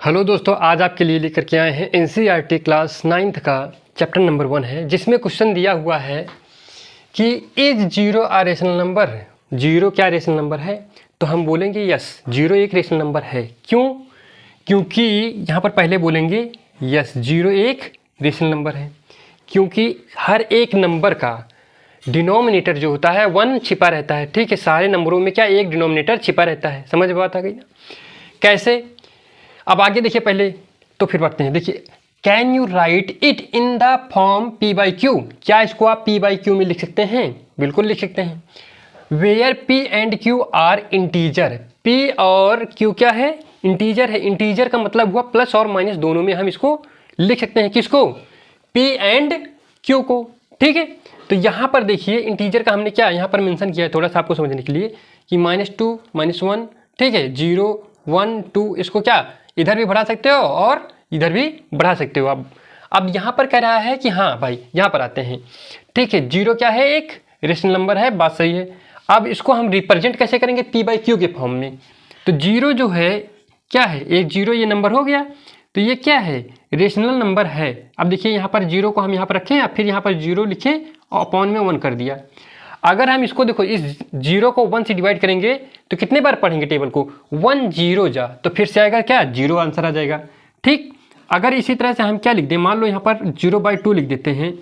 Hello दोस्तों, आज आपके लिए लेकर के आए हैं एनसीईआरटी क्लास 9th का चैप्टर नंबर 1 है, जिसमें क्वेश्चन दिया हुआ है कि is zero a rational number. Zero क्या रेशनल नंबर है? तो हम बोलेंगे यस, जीरो एक रेशनल नंबर है। क्यों? क्योंकि यहाँ पर पहले बोलेंगे यस, जीरो एक रेशनल नंबर है, क्योंकि हर एक नंबर का डिनोमिनेटर जो होता है 1 छिपा रहता है। ठीक है, सारे नंबरों में क्या एक डिनोमिनेटर छिपा रहता है। समझ बात आ गई ना? कैसे? अब आगे देखिए पहले, तो फिर बढ़ते हैं। देखिए, can you right it in the form P by Q? क्या इसको आप पी बाई क्यू में लिख सकते हैं? बिल्कुल लिख सकते हैं। Where P and Q are integer. P और क्यू क्या है? इंटीजर है। इंटीजर का मतलब हुआ प्लस और माइनस दोनों में हम इसको लिख सकते हैं। किसको? पी एंड क्यू को। ठीक है, तो यहाँ पर देखिए इंटीजर का हमने क्या यहाँ पर मेंशन किया है, थोड़ा सा आपको समझने के लिए, कि -2 -1। ठीक है, 0 1 2, इसको क्या इधर भी बढ़ा सकते हो और इधर भी बढ़ा सकते हो। अब यहाँ पर कह रहा है कि हाँ भाई, यहाँ पर आते हैं। ठीक है, जीरो क्या है? एक रेशनल नंबर है, बात सही है। अब इसको हम रिप्रेजेंट कैसे करेंगे? पी बाई क्यू के फॉर्म में। तो जीरो जो है क्या है? एक जीरो ये नंबर हो गया, तो ये क्या है? रेशनल नंबर है। अब देखिए यहाँ पर जीरो को हम यहाँ पर रखें या फिर यहाँ पर जीरो लिखे और अपॉन में 1 कर दिया। अगर हम इसको देखो, इस जीरो को 1 से डिवाइड करेंगे तो कितने बार पढ़ेंगे टेबल को? 1 0 जा, तो फिर से आएगा क्या? 0 आंसर आ जाएगा। ठीक, अगर इसी तरह से हम क्या लिख दें, मान लो यहाँ पर 0/2 लिख देते हैं।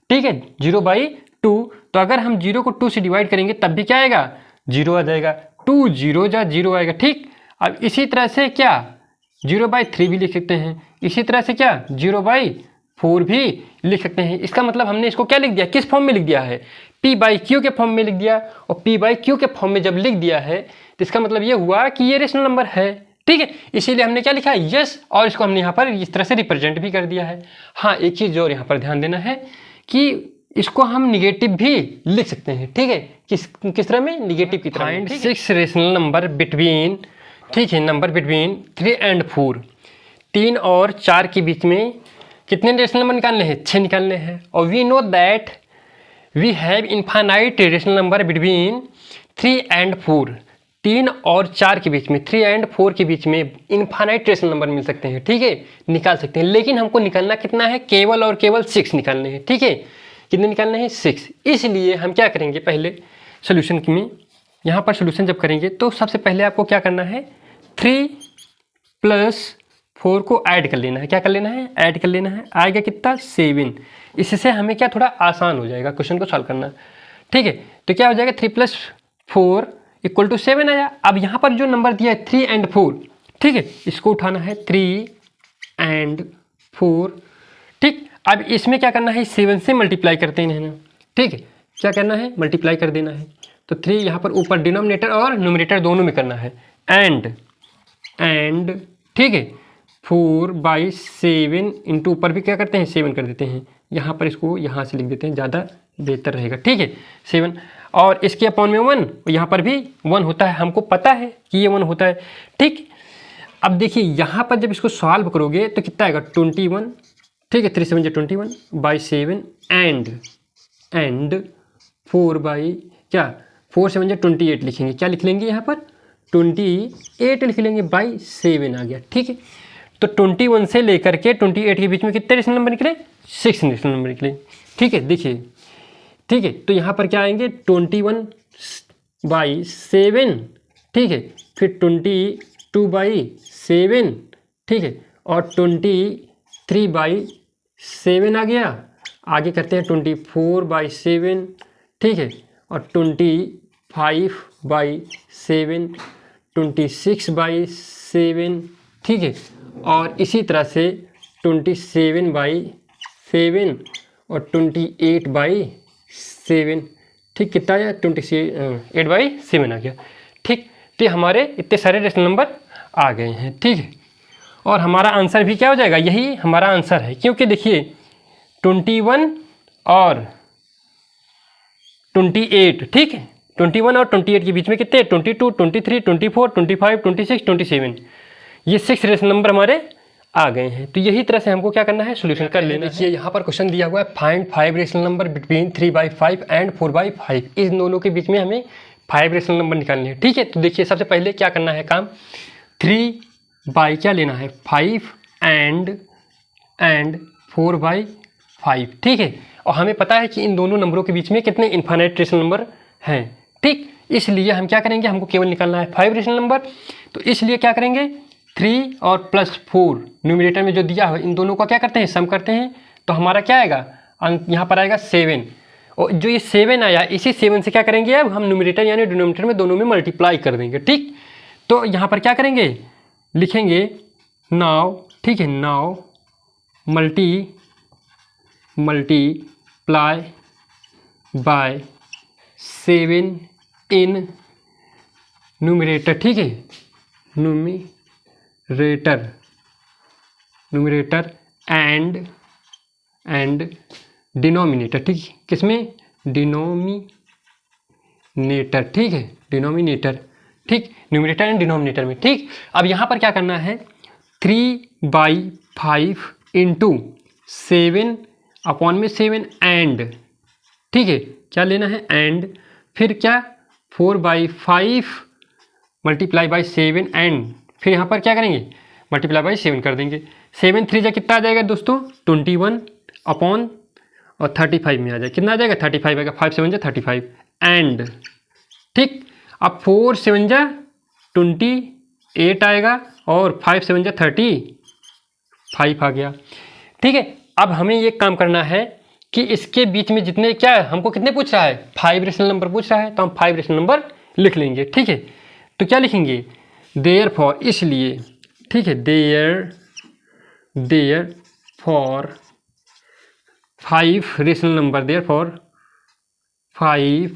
ठीक है, 0/2, तो अगर हम 0 को 2 से डिवाइड करेंगे तब भी क्या आएगा? 0 आ जाएगा। 2 0 जा 0 आएगा। ठीक, अब इसी तरह से क्या 0/3 भी लिख सकते हैं। इसी तरह से क्या 0/4 भी लिख सकते हैं। इसका मतलब हमने इसको क्या लिख दिया? किस फॉर्म में लिख दिया है? पी बाई क्यू के फॉर्म में लिख दिया। और पी बाई क्यू के फॉर्म में जब लिख दिया है तो इसका मतलब ये हुआ कि ये रेशनल नंबर है। ठीक है, इसीलिए हमने क्या लिखा है? यस, और इसको हमने यहाँ पर इस तरह से रिप्रेजेंट भी कर दिया है। हाँ, एक चीज़ और यहाँ पर ध्यान देना है कि इसको हम निगेटिव भी लिख सकते हैं। ठीक है, किस तरह में? निगेटिव की तरह। फाइंड 6 रेशनल नंबर बिटवीन, ठीक है, नंबर बिटवीन 3 and 4। 3 और 4 के बीच में कितने रेशनल नंबर निकालने हैं? 6 निकालने हैं। और we know that we have infinite rational number between 3 and 4। 3 और 4 के बीच में, 3 and 4 के बीच में इनफाइनाइट रेशनल नंबर मिल सकते हैं। ठीक है, निकाल सकते हैं, लेकिन हमको निकालना कितना है? केवल और केवल 6 निकालने हैं। ठीक है, कितने निकालने हैं? 6। इसलिए हम क्या करेंगे, पहले सोल्यूशन में, यहाँ पर सोल्यूशन जब करेंगे तो सबसे पहले आपको क्या करना है? 3 + 4 को ऐड कर लेना है। क्या कर लेना है? ऐड कर लेना है। आएगा कितना? 7। इससे हमें क्या थोड़ा आसान हो जाएगा क्वेश्चन को सॉल्व करना। ठीक है, तो क्या हो जाएगा? 3 + 4 = 7 आया। अब यहाँ पर जो नंबर दिया है 3 and 4, ठीक है, इसको उठाना है 3 and 4। ठीक, अब इसमें क्या करना है? 7 से मल्टीप्लाई करते हैं ना। ठीक है, क्या करना है? मल्टीप्लाई कर देना है। तो 3 यहाँ पर ऊपर डिनोमिनेटर और न्यूमरेटर दोनों में करना है। एंड ठीक है, 4/7 इंटू ऊपर भी क्या करते हैं? 7 कर देते हैं। यहाँ पर इसको यहाँ से लिख देते हैं, ज़्यादा बेहतर रहेगा। ठीक है, 7, और इसके अपॉन में 1, यहाँ पर भी 1 होता है, हमको पता है कि ये 1 होता है। ठीक, अब देखिए यहाँ पर जब इसको सॉल्व करोगे तो कितना आएगा? 21। ठीक है, 3 7 जा 21/7 एंड 4 7 जा 28 लिखेंगे। क्या लिख लेंगे यहाँ पर? 28 लिख लेंगे, /7 आ गया। ठीक है, तो 21 से लेकर के 28 के बीच में कितने रेशनल नंबर निकले? 6 रेशनल नंबर निकले। ठीक है, देखिए, ठीक है, तो यहाँ पर क्या आएंगे? 21/7, ठीक है, फिर 22/7, ठीक है, और 23/7 आ गया। आगे करते हैं 24/7, ठीक है, और 25/7, 26/7, ठीक है, और इसी तरह से 27/7 और 28/7। ठीक, कितना आया? 28/7 आ गया। ठीक, तो हमारे इतने सारे रेशनल नंबर आ गए हैं। ठीक है, और हमारा आंसर भी क्या हो जाएगा? यही हमारा आंसर है, क्योंकि देखिए 21 और 28, ठीक है, 21 और 28 के बीच में कितने? 22 23 24 25 26 27, ये 6 रेशनल नंबर हमारे आ गए हैं। तो यही तरह से हमको क्या करना है? सोल्यूशन कर लेना। देखिए यहाँ पर क्वेश्चन दिया हुआ है, find 5 rational number between 3/5 and 4/5। इस दोनों के बीच में हमें 5 रेशनल नंबर निकालने हैं। ठीक है, तो देखिए सबसे पहले क्या करना है काम? 3 बाई क्या लेना है 5 एंड 4/5, ठीक है। और हमें पता है कि इन दोनों नंबरों के बीच में कितने इन्फाइनाइट रेशनल नंबर हैं, ठीक। इसलिए हम क्या करेंगे, हमको केवल निकालना है 5 रेशनल नंबर, तो इसलिए क्या करेंगे 3 और +4 न्यूमरेटर में जो दिया हो इन दोनों का क्या करते हैं सम करते हैं, तो हमारा क्या आएगा अंक यहाँ पर आएगा 7। और जो ये 7 आया इसी 7 से क्या करेंगे अब हम न्यूमरेटर यानी डिनोमिनेटर में दोनों में मल्टीप्लाई कर देंगे, ठीक। तो यहाँ पर क्या करेंगे लिखेंगे नाउ, ठीक है, now multiply by 7 in numerator, ठीक है, न्यूमरेटर एंड डिनोमिनेटर, ठीक है, किसमें डिनोमिनेटर, ठीक है, डिनोमिनेटर, ठीक, न्यूमरेटर एंड डिनोमिनेटर में, ठीक। अब यहाँ पर क्या करना है 3/5 इंटू 7 अपॉन में 7 एंड, ठीक है, क्या लेना है एंड, फिर क्या 4/5 मल्टीप्लाई बाई 7 एंड, फिर यहाँ पर क्या करेंगे मल्टीप्लाई बाई 7 कर देंगे। 7 3 जा कितना आ जाएगा दोस्तों 21 अपॉन और 35 में आ जाए कितना आ जाएगा 35 आएगा, 5 7 जा 35 एंड, ठीक। अब 4 7 जा 28 आएगा और 5 7 जा 35 आ गया, ठीक है। अब हमें ये काम करना है कि इसके बीच में जितने क्या हमको कितने पूछ रहा है 5 रेशनल नंबर पूछ रहा है, तो हम 5 रेशनल नंबर लिख लेंगे, ठीक है। तो क्या लिखेंगे देयरफॉर, इसलिए, ठीक है, therefore 5 rational number, therefore 5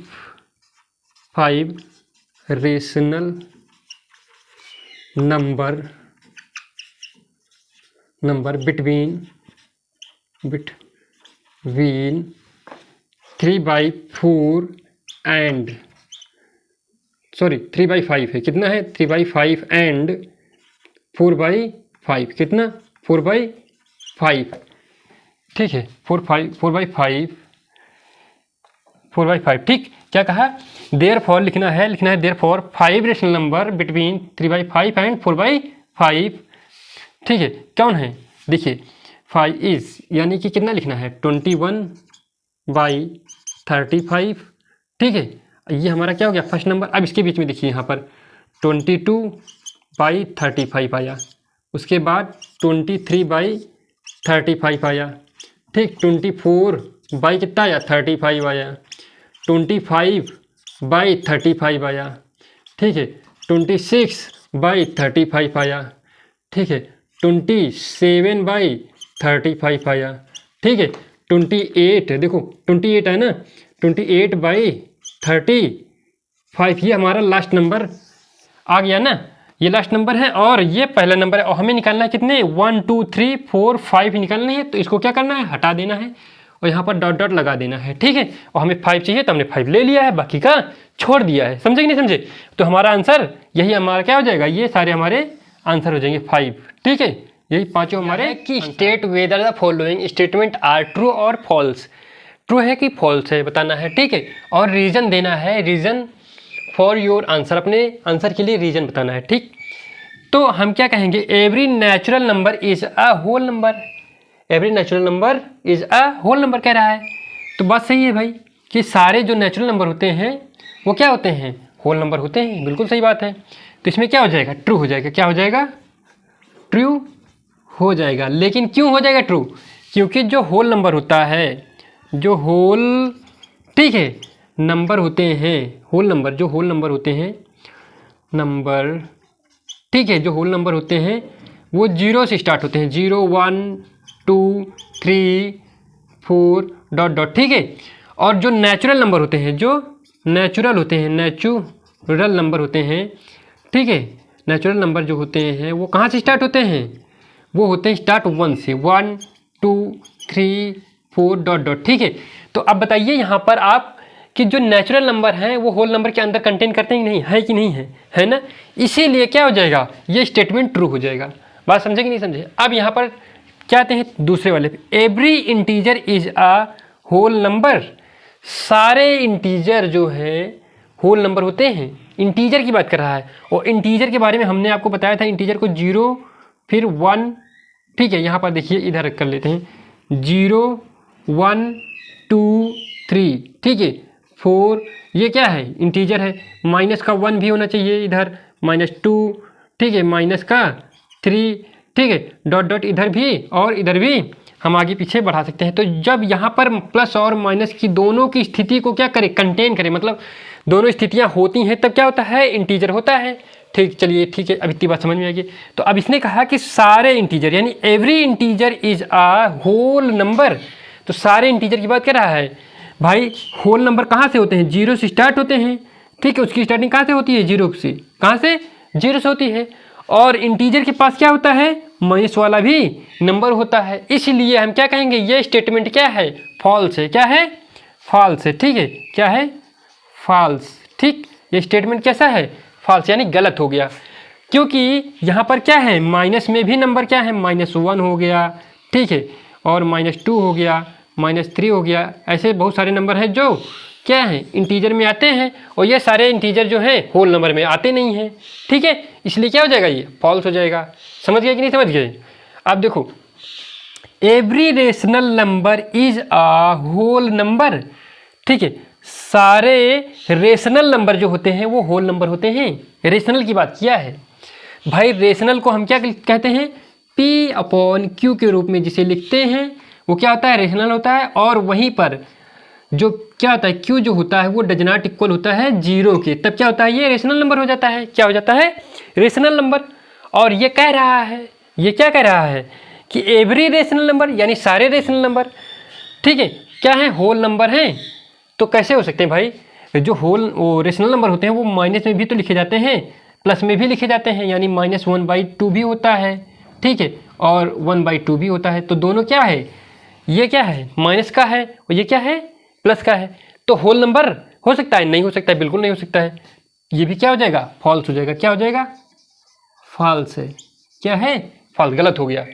rational number between 3/4 and 3/5 है, कितना है 3/5 एंड 4/5, कितना 4/5, ठीक है, 4/5, ठीक। क्या कहा देयरफॉर लिखना है therefore 5 rational number between 3/5 and 4/5, ठीक है, कौन है देखिए 5 इज यानी कि कितना लिखना है 21/35, ठीक है, ये हमारा क्या हो गया फर्स्ट नंबर। अब इसके बीच में देखिए यहाँ पर 22/35 आया, उसके बाद 23/35 आया, ठीक, 24 कितना आया 35 आया, 25/35 आया, ठीक है, 26/35 आया, ठीक है, 27/35 आया, ठीक है, 28 देखो 28 है ना 28/35, ये हमारा लास्ट नंबर आ गया ना, ये लास्ट नंबर है और ये पहला नंबर है। और हमें निकालना है कितने 1 2 3 4 5 निकालना है, तो इसको क्या करना है हटा देना है और यहाँ पर डॉट डॉट लगा देना है, ठीक है। और हमें 5 चाहिए तो हमने 5 ले लिया है, बाकी का छोड़ दिया है, समझे कि नहीं समझे। तो हमारा आंसर यही हमारा क्या हो जाएगा, ये सारे हमारे आंसर हो जाएंगे 5, ठीक है, यही पांचों हमारे कि state whether the following statement are true और फॉल्स, ट्रू है कि फॉल्स है बताना है, ठीक है। और रीजन देना है, रीजन फॉर योर आंसर, अपने आंसर के लिए रीजन बताना है, ठीक। तो हम क्या कहेंगे every natural number is a whole number, every natural number is a whole number कह रहा है, तो बात सही है भाई कि सारे जो नेचुरल नंबर होते हैं वो क्या होते हैं होल नंबर होते हैं, बिल्कुल सही बात है। तो इसमें क्या हो जाएगा ट्रू हो जाएगा, क्या हो जाएगा ट्रू हो जाएगा। लेकिन क्यों हो जाएगा ट्रू, क्योंकि जो होल नंबर होता है, जो होल, ठीक है, नंबर होते हैं, होल नंबर, जो होल नंबर होते हैं नंबर, ठीक है, जो होल नंबर होते हैं वो 0 से स्टार्ट होते हैं, 0 1 2 3 4 डॉट डॉट, ठीक है। और जो नेचुरल नंबर होते हैं, जो नेचुरल होते हैं, नेचुरल नंबर होते हैं, ठीक है, नेचुरल नंबर जो होते हैं वो कहाँ से स्टार्ट होते हैं, वो होते हैं स्टार्ट 1 से, 1 2 3 4 डॉट डॉट, ठीक है। तो अब बताइए यहाँ पर आप कि जो नेचुरल नंबर हैं वो होल नंबर के अंदर कंटेन करते हैं कि नहीं, है कि नहीं है ना, इसीलिए क्या हो जाएगा ये स्टेटमेंट ट्रू हो जाएगा। बात समझे कि नहीं समझे। अब यहाँ पर क्या आते हैं दूसरे वाले पे, every integer is a whole number, सारे इंटीजर जो है होल नंबर होते हैं, इंटीजर की बात कर रहा है। और इंटीजर के बारे में हमने आपको बताया था, इंटीजर को 0 फिर 1, ठीक है। यहाँ पर देखिए इधर कर लेते हैं, 0 1 2 3, ठीक है, 4, ये क्या है इंटीजर है। माइनस का 1 भी होना चाहिए इधर, -2, ठीक है, माइनस का 3, ठीक है, डॉट डॉट इधर भी और इधर भी हम आगे पीछे बढ़ा सकते हैं। तो जब यहाँ पर प्लस और माइनस की दोनों की स्थिति को क्या करें, कंटेन करें, मतलब दोनों स्थितियाँ होती हैं, तब क्या होता है, इंटीजर होता है। ठीक, चलिए ठीक है, अब इतनी बात समझ में आएगी। तो अब इसने कहा कि सारे इंटीजर यानी every integer is a whole number. तो सारे इंटीजर की बात कर रहा है भाई। होल नंबर कहाँ से होते हैं, 0 से स्टार्ट होते हैं, ठीक है। उसकी स्टार्टिंग कहाँ से होती है, 0 से, कहाँ से, 0 से होती है। और इंटीजर के पास क्या होता है, माइनस वाला भी नंबर होता है। इसलिए हम क्या कहेंगे, ये स्टेटमेंट क्या है, फॉल्स है। क्या है, फॉल्स है, ठीक है। क्या है, फॉल्स, ठीक। ये स्टेटमेंट कैसा है, फॉल्स, यानी गलत हो गया। क्योंकि यहाँ पर क्या है, माइनस में भी नंबर क्या है, -1 हो गया, ठीक है, और -2 हो गया, -3 हो गया। ऐसे बहुत सारे नंबर हैं जो क्या है, इंटीजर में आते हैं, और ये सारे इंटीजर जो हैं होल नंबर में आते नहीं हैं, ठीक है। इसलिए क्या हो जाएगा, ये फॉल्स हो जाएगा। समझ गए कि नहीं समझ गए। अब देखो, every rational number is a whole number, ठीक है। सारे रेशनल नंबर जो होते हैं वो होल नंबर होते हैं। रेशनल की बात किया है भाई। रेशनल को हम क्या कहते हैं, P/Q के रूप में जिसे लिखते हैं वो क्या होता है, रेशनल होता है। और वहीं पर जो क्या होता है, Q जो होता है वो डज नॉट इक्वल होता है 0 के, तब क्या होता है, ये रेशनल नंबर हो जाता है। क्या हो जाता है, रेशनल नंबर। और ये कह रहा है, ये क्या कह रहा है कि एवरी रेशनल नंबर यानी सारे रेशनल नंबर, ठीक है, क्या है, होल नंबर हैं। तो कैसे हो सकते हैं भाई, जो वो रेशनल नंबर होते हैं वो माइनस में भी तो लिखे जाते हैं, प्लस में भी लिखे जाते हैं, यानी -1/2 भी होता है, ठीक है, और 1/2 भी होता है। तो दोनों क्या है, ये क्या है, माइनस का है, और ये क्या है, प्लस का है। तो होल नंबर हो सकता है, नहीं हो सकता है, बिल्कुल नहीं हो सकता है। ये भी क्या हो जाएगा, फॉल्स हो जाएगा। क्या हो जाएगा, फॉल्स है। क्या है, फॉल्स, गलत हो गया।